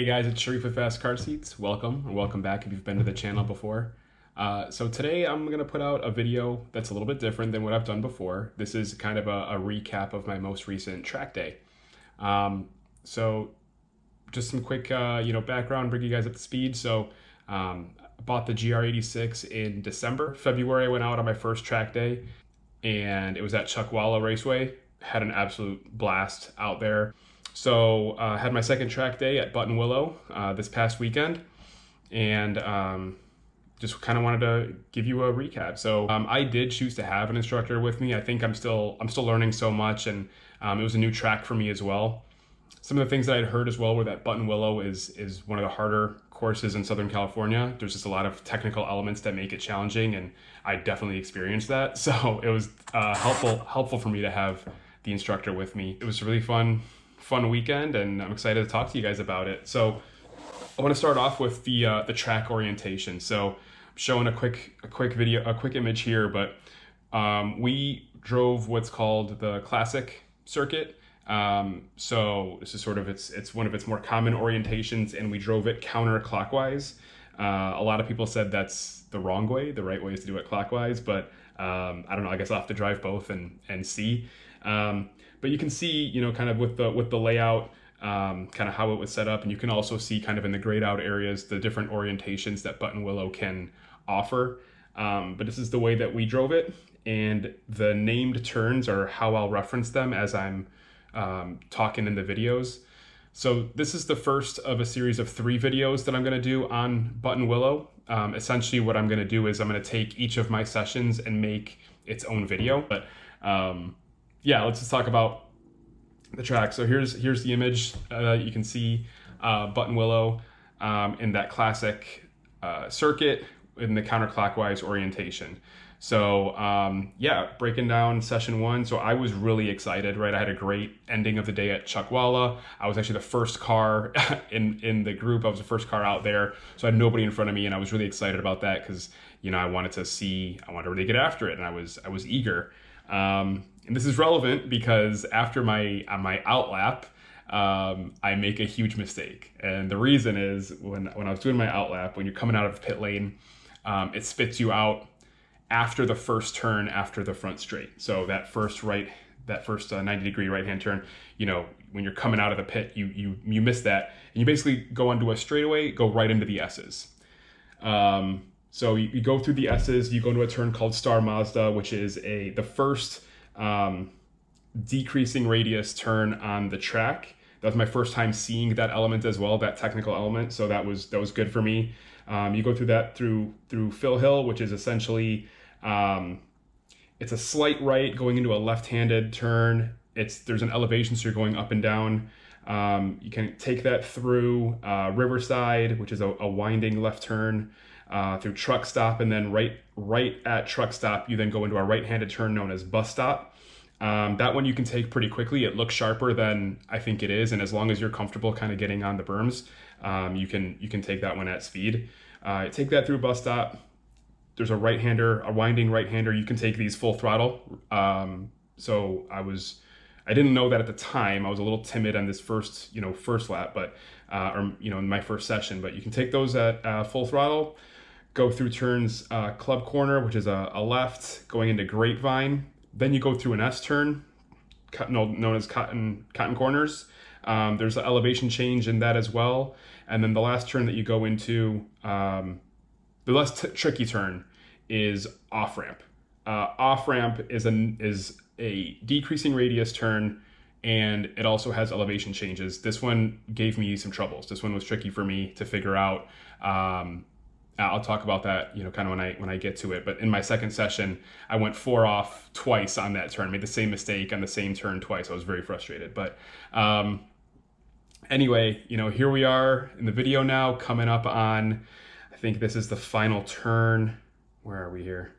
guys, it's Sharif with Fast Car Seats. Welcome, or welcome back if you've been to the channel before. So today I'm going to put out a video that's a little bit different than what I've done before. This is kind of a recap of my most recent track day. So just some quick background, bring you guys up to speed. So I bought the GR86 in December. February I went out on my first track day, and it was at Buttonwillow Raceway. Had an absolute blast out there. So I had my second track day at Buttonwillow this past weekend, and just kind of wanted to give you a recap. So I did choose to have an instructor with me. I think I'm still learning so much, and it was a new track for me as well. Some of the things that I'd heard as well were that Buttonwillow is one of the harder courses in Southern California. There's just a lot of technical elements that make it challenging, and I definitely experienced that. So it was helpful for me to have the instructor with me. It was a really fun weekend, and I'm excited to talk to you guys about it. So I want to start off with the track orientation. So I'm showing a quick image here, but we drove what's called the classic circuit. So this is sort of it's one of its more common orientations, and we drove it counterclockwise. A lot of people said that's the wrong way. The right way is to do it clockwise, but I don't know. I guess I'll have to drive both and see. But you can see, kind of with the layout, kind of how it was set up, and you can also see kind of in the grayed out areas the different orientations that Buttonwillow can offer. But this is the way that we drove it, and the named turns are how I'll reference them as I'm talking in the videos. So this is the first of a series of 3 videos that I'm going to do on Buttonwillow. Essentially what I'm going to do is I'm going to take each of my sessions and make its own video. But yeah, let's just talk about the track. So here's the image. You can see Buttonwillow in that classic circuit in the counterclockwise orientation. So yeah, breaking down session 1. So I was really excited, right? I had a great ending of the day at Chuckwalla. I was actually the first car in the group. I was the first car out there. So I had nobody in front of me, and I was really excited about that because, I wanted to really get after it, and I was eager. And this is relevant because after my out lap, I make a huge mistake. And the reason is when I was doing my out lap, when you're coming out of the pit lane, it spits you out after the first turn after the front straight. So that first 90-degree right-hand turn, when you're coming out of the pit, you miss that, and you basically go onto a straightaway, go right into the S's. So you go through the S's, you go into a turn called Star Mazda, which is the first decreasing radius turn on the track. That was my first time seeing that element as well, that technical element. So that was good for me. You go through that through Phil Hill, which is essentially it's a slight right going into a left-handed turn. There's an elevation, so you're going up and down. You can take that through Riverside, which is a winding left turn, through Truck Stop, and then right at Truck Stop, you then go into a right-handed turn known as Bus Stop. That one you can take pretty quickly. It looks sharper than I think it is, and as long as you're comfortable kind of getting on the berms, you can take that one at speed. Take that through Bus Stop. There's a winding right-hander. You can take these full throttle. So I didn't know that at the time. I was a little timid on this first lap, but in my first session. But you can take those at full throttle. Go through turns Club Corner, which is a left going into Grapevine. Then you go through an S turn, known as Cotton Corners. There's an elevation change in that as well. And then the last turn that you go into, the less tricky turn is off-ramp. Off-ramp is a decreasing radius turn, and it also has elevation changes. This one gave me some troubles. This one was tricky for me to figure out. I'll talk about that, kind of when I get to it. But in my second session, I went 4 off twice on that turn, made the same mistake on the same turn twice. I was very frustrated. But anyway, here we are in the video now, coming up on, I think this is the final turn. Where are we here?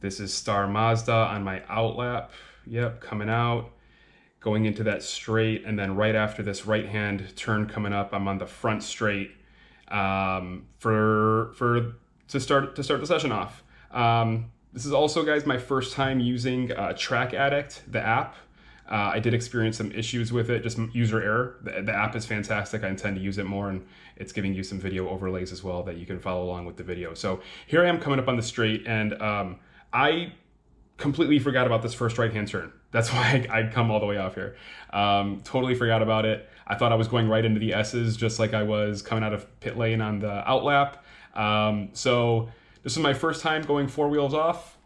This is Star Mazda on my out lap. Yep, coming out. Going into that straight, and then right after this right-hand turn coming up, I'm on the front straight to start the session off. This is also, guys, my first time using Track Addict, the app. I did experience some issues with it, just user error. The app is fantastic. I intend to use it more, and it's giving you some video overlays as well that you can follow along with the video. So here I am coming up on the straight, and I completely forgot about this first right-hand turn. That's why I come all the way off here. Totally forgot about it. I thought I was going right into the S's just like I was coming out of pit lane on the outlap. So this is my first time going four wheels off.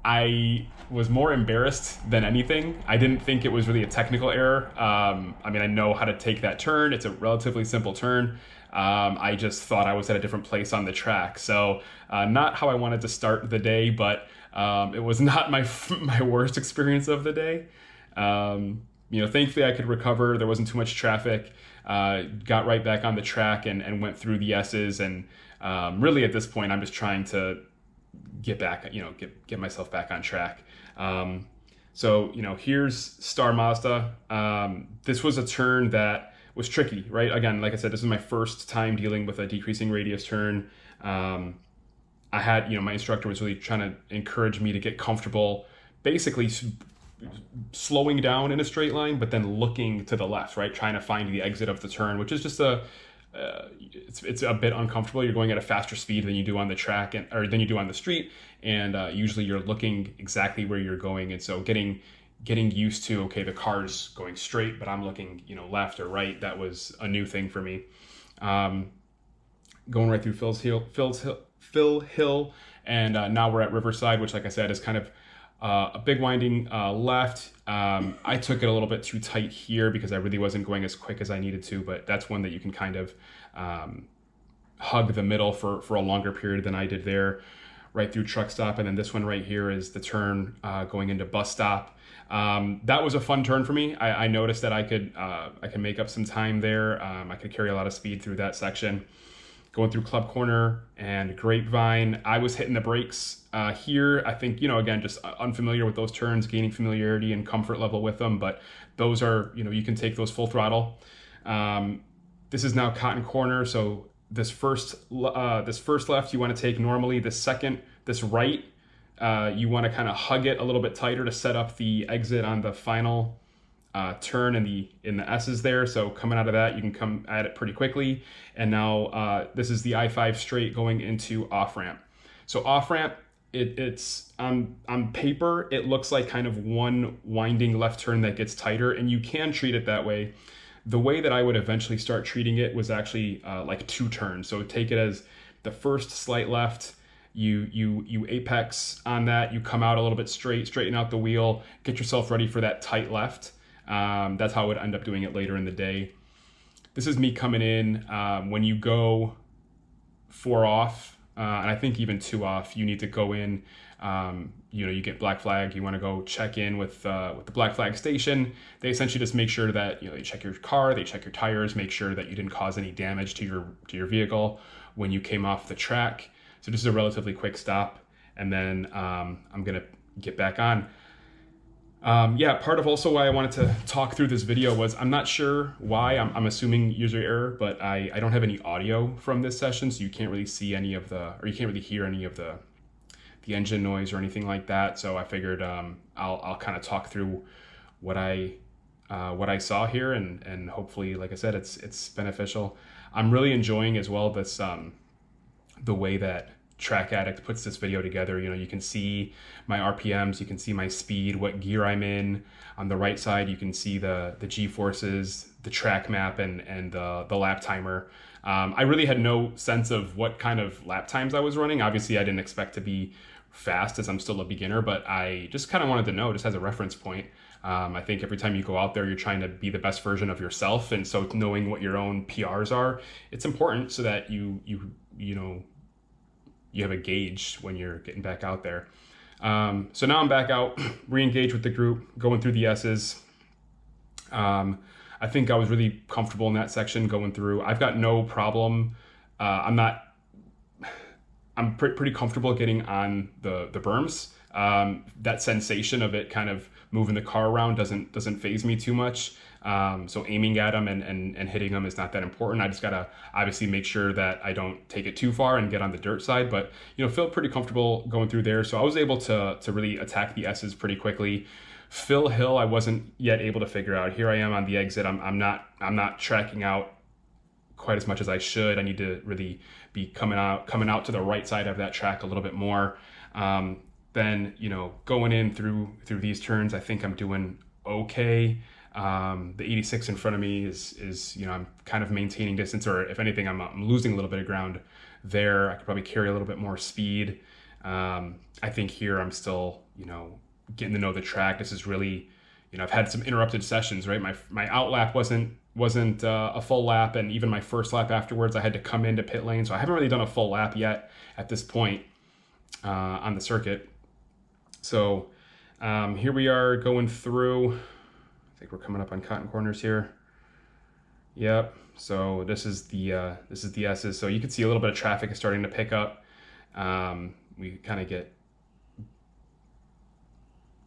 I was more embarrassed than anything. I didn't think it was really a technical error. I mean, I know how to take that turn. It's a relatively simple turn. I just thought I was at a different place on the track. So not how I wanted to start the day, but it was not my worst experience of the day. Thankfully I could recover. There wasn't too much traffic. Got right back on the track and went through the S's. And really at this point, I'm just trying to get back, get myself back on track. So here's Star Mazda. This was a turn that was tricky, right? Again, like I said, this is my first time dealing with a decreasing radius turn. I had, my instructor was really trying to encourage me to get comfortable, basically slowing down in a straight line, but then looking to the left, right? Trying to find the exit of the turn, which is just it's a bit uncomfortable. You're going at a faster speed than you do on the track or than you do on the street. And usually you're looking exactly where you're going. And so getting used to, okay, the car's going straight, but I'm looking, left or right. That was a new thing for me. Going right through Phil Hill, and now we're at Riverside, which, like I said, is kind of a big winding left. I took it a little bit too tight here because I really wasn't going as quick as I needed to, but that's one that you can kind of hug the middle for a longer period than I did there, right through truck stop. And then this one right here is the turn going into bus stop. That was a fun turn for me. I noticed that I could make up some time there. I could carry a lot of speed through that section. Going through Club Corner and Grapevine, I was hitting the brakes here. I think, again, just unfamiliar with those turns, gaining familiarity and comfort level with them. But those are, you can take those full throttle. This is now Cotton Corner. So this first left you want to take normally. This right, you want to kind of hug it a little bit tighter to set up the exit on the final turn in the S's there. So coming out of that, you can come at it pretty quickly. And now this is the I-5 straight going into off-ramp. So off-ramp, it's on paper, it looks like kind of one winding left turn that gets tighter, and you can treat it that way. The way that I would eventually start treating it was actually like two turns. So take it as the first slight left, you apex on that, you come out a little bit straighten out the wheel, get yourself ready for that tight left. That's how I would end up doing it later in the day. This is me coming in. When you go 4 off, and I think even 2 off, you need to go in. You get black flag. You want to go check in with the black flag station. They essentially just make sure that they check your car, they check your tires, make sure that you didn't cause any damage to your vehicle when you came off the track. So this is a relatively quick stop, and then I'm gonna get back on. Part of also why I wanted to talk through this video was I'm not sure why, I'm assuming user error, but I don't have any audio from this session, so you can't really see any of you can't really hear any of the engine noise or anything like that. So I figured I'll kind of talk through what I saw here, and hopefully, like I said, it's beneficial. I'm really enjoying as well this the way that Track Addict puts this video together. You can see my RPMs, you can see my speed, what gear I'm in. On the right side, you can see the G-forces, the track map, and the lap timer. I really had no sense of what kind of lap times I was running. Obviously, I didn't expect to be fast as I'm still a beginner, but I just kind of wanted to know, just as a reference point. I think every time you go out there, you're trying to be the best version of yourself, and so knowing what your own PRs are, it's important so that you have a gauge when you're getting back out there. So now I'm back out, re-engaged with the group, going through the S's. I think I was really comfortable in that section going through. I've got no problem. I'm pretty comfortable getting on the berms. That sensation of it kind of moving the car around doesn't faze me too much. So aiming at them and hitting them is not that important. I just gotta obviously make sure that I don't take it too far and get on the dirt side, but feel pretty comfortable going through there. So I was able to really attack the S's pretty quickly. Phil Hill, I wasn't yet able to figure out. Here I am on the exit. I'm not tracking out quite as much as I should. I need to really be coming out to the right side of that track a little bit more. Then, you know, going in through these turns, I think I'm doing okay. The 86 in front of me is you know, I'm kind of maintaining distance, or if anything, I'm losing a little bit of ground there. I could probably carry a little bit more speed. I think here I'm still, you know, getting to know the track. This is really, you know, I've had some interrupted sessions, right? My out lap wasn't a full lap, and even my first lap afterwards, I had to come into pit lane. So I haven't really done a full lap yet at this point on the circuit. So here we are going through. I think we're coming up on cotton corners here. Yep. So this is the S's. So you can see a little bit of traffic is starting to pick up. We kind of get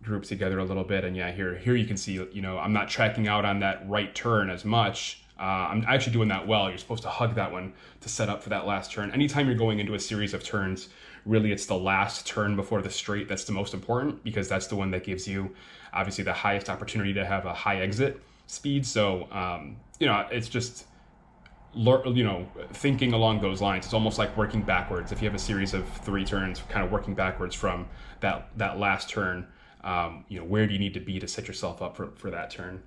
groups together a little bit, and yeah, here you can see, you know, I'm not tracking out on that right turn as much. I'm actually doing that well. You're supposed to hug that one to set up for that last turn. Anytime you're going into a series of turns, really it's the last turn before the straight that's the most important, because that's the one that gives you obviously the highest opportunity to have a high exit speed. So you know, it's just, you know, thinking along those lines. It's almost like working backwards. If you have a series of 3 turns, kind of working backwards from that last turn, you know, where do you need to be to set yourself up for that turn?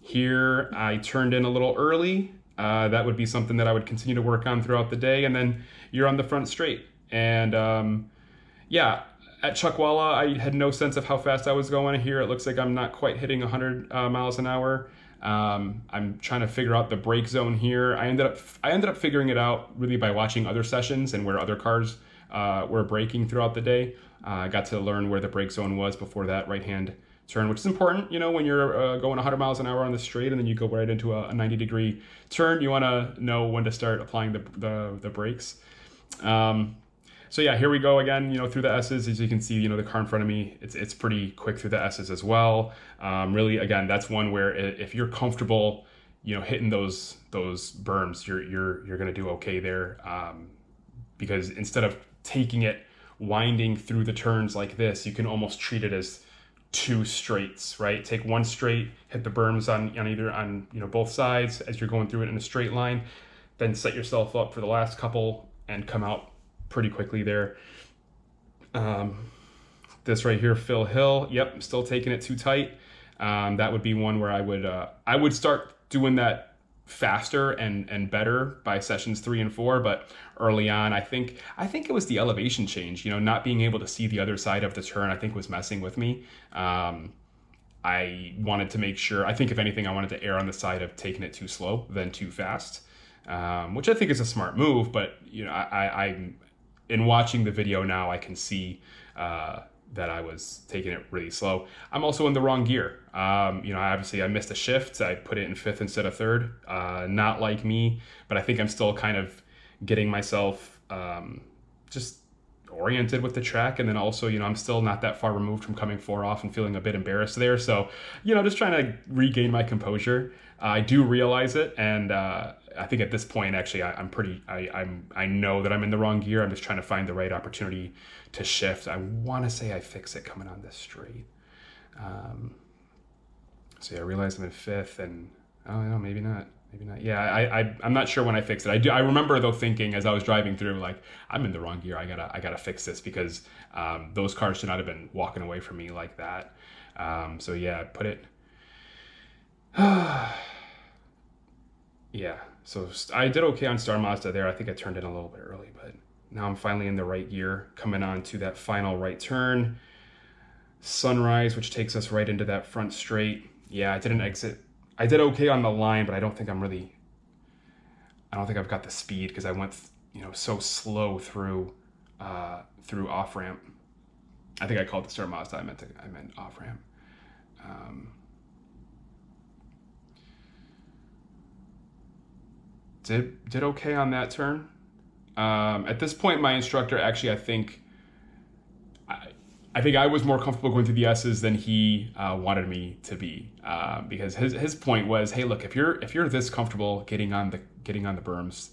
Here I turned in a little early. That would be something that I would continue to work on throughout the day. And then you're on the front straight. And yeah, at Chuckwalla, I had no sense of how fast I was going. Here it looks like I'm not quite hitting 100 miles an hour. I'm trying to figure out the brake zone here. I ended up figuring it out really by watching other sessions and where other cars were braking throughout the day. I got to learn where the brake zone was before that right-hand turn, which is important, you know, when you're going 100 miles an hour on the straight and then you go right into a 90-degree turn. You want to know when to start applying the brakes. So yeah, here we go again, you know, through the S's. As you can see, you know, the car in front of me, it's pretty quick through the S's as well. Really, again, that's one where if you're comfortable, you know, hitting those berms, you're going to do okay there. Because instead of taking it winding through the turns like this, you can almost treat it as 2 straights, right? Take one straight, hit the berms on you know, both sides as you're going through it in a straight line, then set yourself up for the last couple and come out pretty quickly there. This right here, Phil Hill. Yep, still taking it too tight. That would be one where I would start doing that faster and better by sessions 3 and 4, but early on, I think it was the elevation change, you know, not being able to see the other side of the turn, I think was messing with me. I wanted to make sure, I think if anything, I wanted to err on the side of taking it too slow than too fast, which I think is a smart move, but you know, I'm in watching the video now, I can see that I was taking it really slow. I'm also in the wrong gear. You know, obviously I missed a shift. I put it in 5th instead of 3rd. Not like me, but I think I'm still kind of getting myself just oriented with the track. And then also, you know, I'm still not that far removed from coming 4 off and feeling a bit embarrassed there. So, you know, just trying to regain my composure. I do realize it, and I think at this point, actually, I know that I'm in the wrong gear. I'm just trying to find the right opportunity to shift. I want to say I fix it coming on this straight. So yeah, I realize I'm in 5th, and oh no, maybe not. Yeah, I'm not sure when I fixed it. I remember though thinking as I was driving through, like, I'm in the wrong gear. I gotta fix this, because those cars should not have been walking away from me like that. So yeah, put it. Yeah, so I did okay on Star Mazda there. I think I turned in a little bit early, but now I'm finally in the right gear, coming on to that final right turn. Sunrise, which takes us right into that front straight. Yeah, I didn't exit. I did okay on the line, but I don't think I've got the speed, because I went, you know, so slow through off ramp. I think I called the Star Mazda. I meant off ramp. Did okay on that turn. At this point, my instructor actually, I think I was more comfortable going through the S's than he wanted me to be, because his point was, hey, look, if you're this comfortable getting on the berms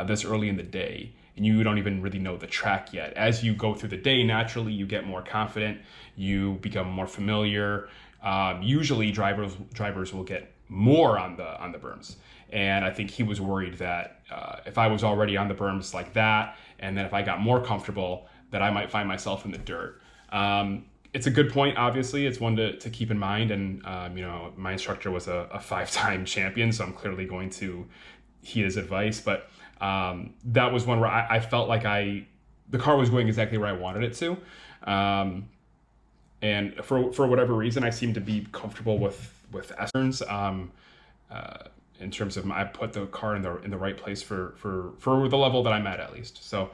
this early in the day, and you don't even really know the track yet. As you go through the day, naturally, you get more confident, you become more familiar. Usually drivers will get more on the berms. And I think he was worried that if I was already on the berms like that, and then if I got more comfortable, that I might find myself in the dirt. It's a good point, obviously. It's one to keep in mind. And, my instructor was a 5-time champion, so I'm clearly going to heed his advice. But that was one where I felt like the car was going exactly where I wanted it to. And for whatever reason, I seemed to be comfortable with S-turns. In terms of I put the car in the right place for the level that I'm at least. So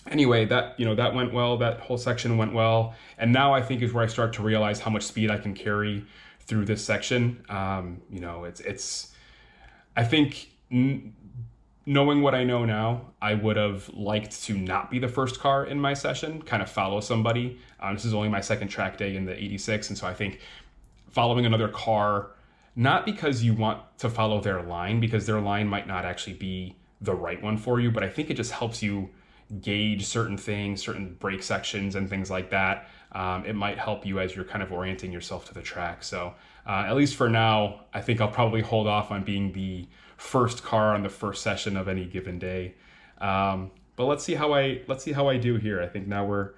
anyway, that went well. That whole section went well, and now I think is where I start to realize how much speed I can carry through this section. It's I think knowing what I know now, I would have liked to not be the first car in my session, kind of follow somebody. This is only my second track day in the 86, and so I think following another car, not because you want to follow their line, because their line might not actually be the right one for you, but I think it just helps you gauge certain things, certain brake sections and things like that. It might help you as you're kind of orienting yourself to the track. So at least for now, I think I'll probably hold off on being the first car on the first session of any given day. But let's see how I do here. I think now we're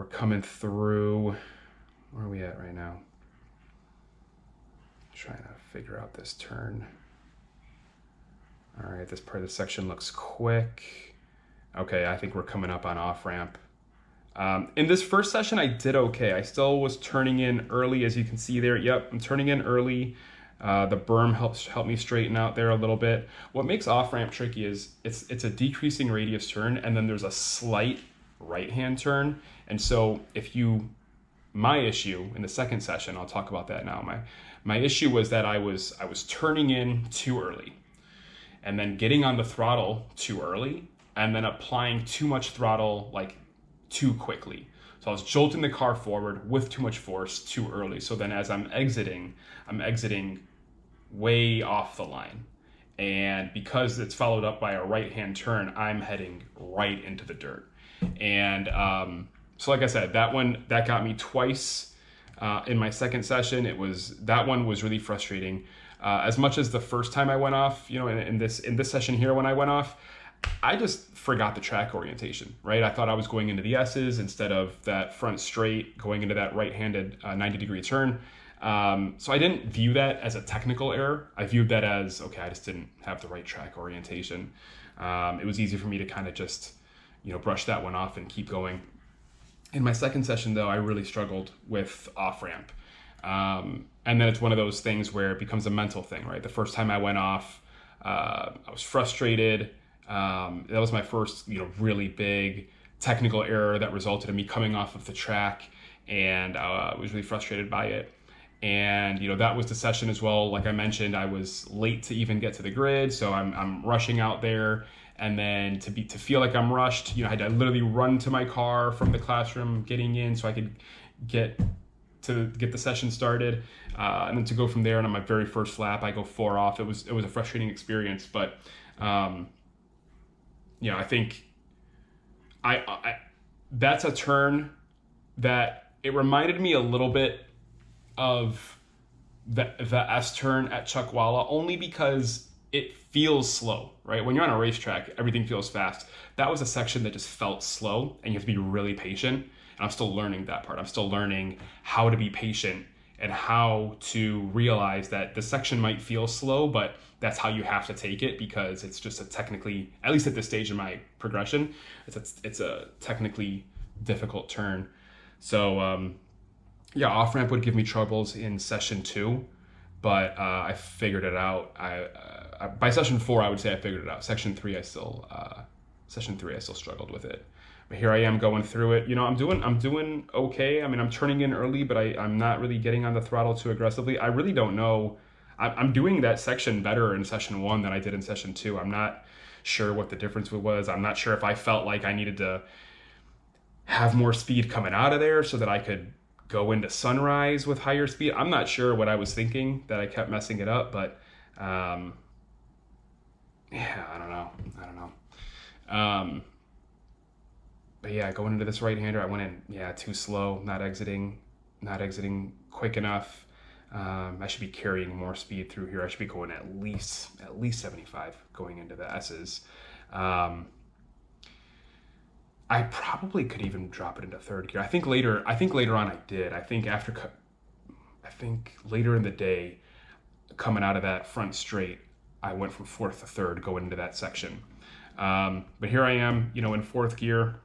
coming through. Where are we at right now? Trying to figure out this turn. All right, this part of the section looks quick. Okay, I think we're coming up on off ramp. In this first session, I did okay. I still was turning in early, as you can see there. Yep, I'm turning in early. The berm helped me straighten out there a little bit. What makes off ramp tricky is it's a decreasing radius turn, and then there's a slight right-hand turn. And so my issue in the second session, I'll talk about that now. My issue was that I was turning in too early, and then getting on the throttle too early, and then applying too much throttle too quickly. So I was jolting the car forward with too much force too early. So then as I'm exiting way off the line. And because it's followed up by a right-hand turn, I'm heading right into the dirt. And so like I said, that got me twice in my second session. That one was really frustrating. As much as the first time I went off, in this session here when I went off, I just forgot the track orientation, right? I thought I was going into the S's instead of that front straight, going into that right-handed 90-degree turn. So I didn't view that as a technical error. I viewed that as, okay, I just didn't have the right track orientation. It was easy for me to kind of just, brush that one off and keep going. In my second session, though, I really struggled with off-ramp. And then it's one of those things where it becomes a mental thing, right? The first time I went off, I was frustrated. That was my first, really big technical error that resulted in me coming off of the track, and I was really frustrated by it. And that was the session as well. Like I mentioned, I was late to even get to the grid, so I'm rushing out there, and then to feel like I'm rushed, I had to literally run to my car from the classroom, getting in so I could get the session started, and then to go from there. And on my very first lap, I go 4 off. It was a frustrating experience, but I think I that's a turn that it reminded me a little bit of the S turn at Chuckwalla, only because it feels slow, right? When you're on a racetrack, everything feels fast. That was a section that just felt slow, and you have to be really patient. And I'm still learning that part. I'm still learning how to be patient and how to realize that the section might feel slow, but that's how you have to take it, because it's just technically, at least at this stage in my progression, it's a technically difficult turn. So off-ramp would give me troubles in session 2, but I figured it out. By session 4, I would say I figured it out. Session 3, I still struggled with it. But here I am going through it. I'm doing okay. I mean, I'm turning in early, but I'm not really getting on the throttle too aggressively. I really don't know. I'm doing that section better in session 1 than I did in session 2. I'm not sure what the difference was. I'm not sure if I felt like I needed to have more speed coming out of there so that I could go into Sunrise with higher speed. I'm not sure what I was thinking that I kept messing it up, but I don't know. But yeah, going into this right-hander, I went in, yeah, too slow, not exiting quick enough. I should be carrying more speed through here. I should be going at least 75 going into the S's. I probably could even drop it into third gear. I think later on I did. I think later in the day, coming out of that front straight, I went from fourth to third going into that section. But here I am, in fourth gear.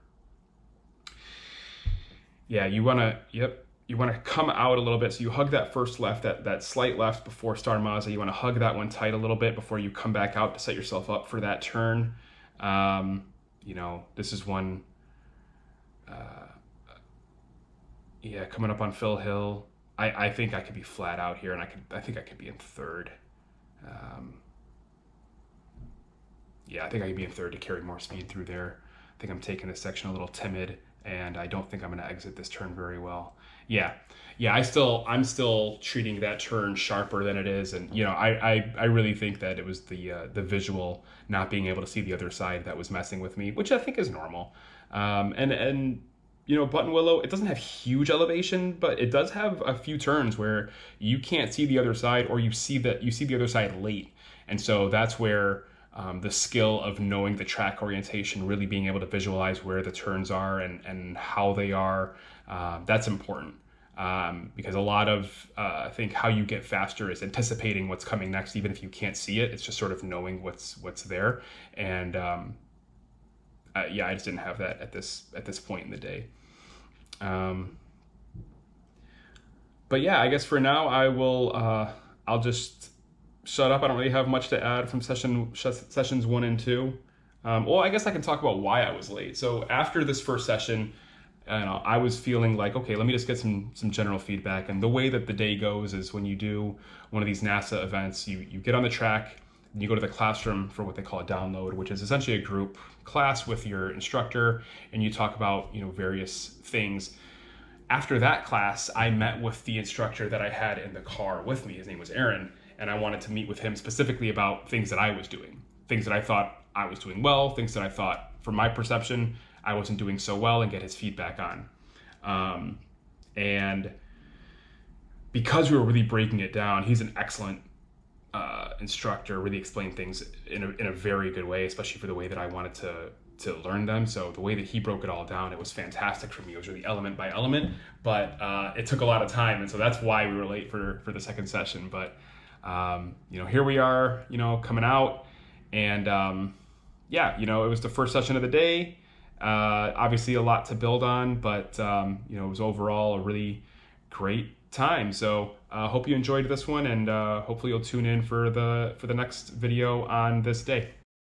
Yeah, you want to come out a little bit. So you hug that first left, that slight left before Star Mazda. You want to hug that one tight a little bit before you come back out to set yourself up for that turn. This is one, coming up on Phil Hill. I think I could be flat out here, and I think I could be in third. I think I could be in third to carry more speed through there. I think I'm taking this section a little timid, and I don't think I'm going to exit this turn very well. I'm still treating that turn sharper than it is, and I really think that it was the visual not being able to see the other side that was messing with me, which I think is normal. Buttonwillow, it doesn't have huge elevation, but it does have a few turns where you can't see the other side, or you see the other side late, and so that's where the skill of knowing the track orientation, really being able to visualize where the turns are and how they are, that's important. Because a lot of, I think how you get faster is anticipating what's coming next, even if you can't see it. It's just sort of knowing what's there. And I just didn't have that at this point in the day. But yeah, I guess for now I'll just shut up. I don't really have much to add from sessions 1 and 2. I guess I can talk about why I was late. So after this first session, I was feeling like, okay, let me just get some general feedback. And the way that the day goes is when you do one of these NASA events, you get on the track, and you go to the classroom for what they call a download, which is essentially a group class with your instructor, and you talk about various things. After that class, I met with the instructor that I had in the car with me. His name was Aaron, and I wanted to meet with him specifically about things that I was doing, things that I thought I was doing well, things that I thought, from my perception, I wasn't doing so well, and get his feedback on. And because we were really breaking it down, he's an excellent instructor, really explained things in a very good way, especially for the way that I wanted to learn them. So the way that he broke it all down, it was fantastic for me. It was really element by element, but it took a lot of time, and so that's why we were late for the second session. But here we are, coming out, and it was the first session of the day. Obviously a lot to build on, but it was overall a really great time. So hope you enjoyed this one, and hopefully you'll tune in for the next video on this day.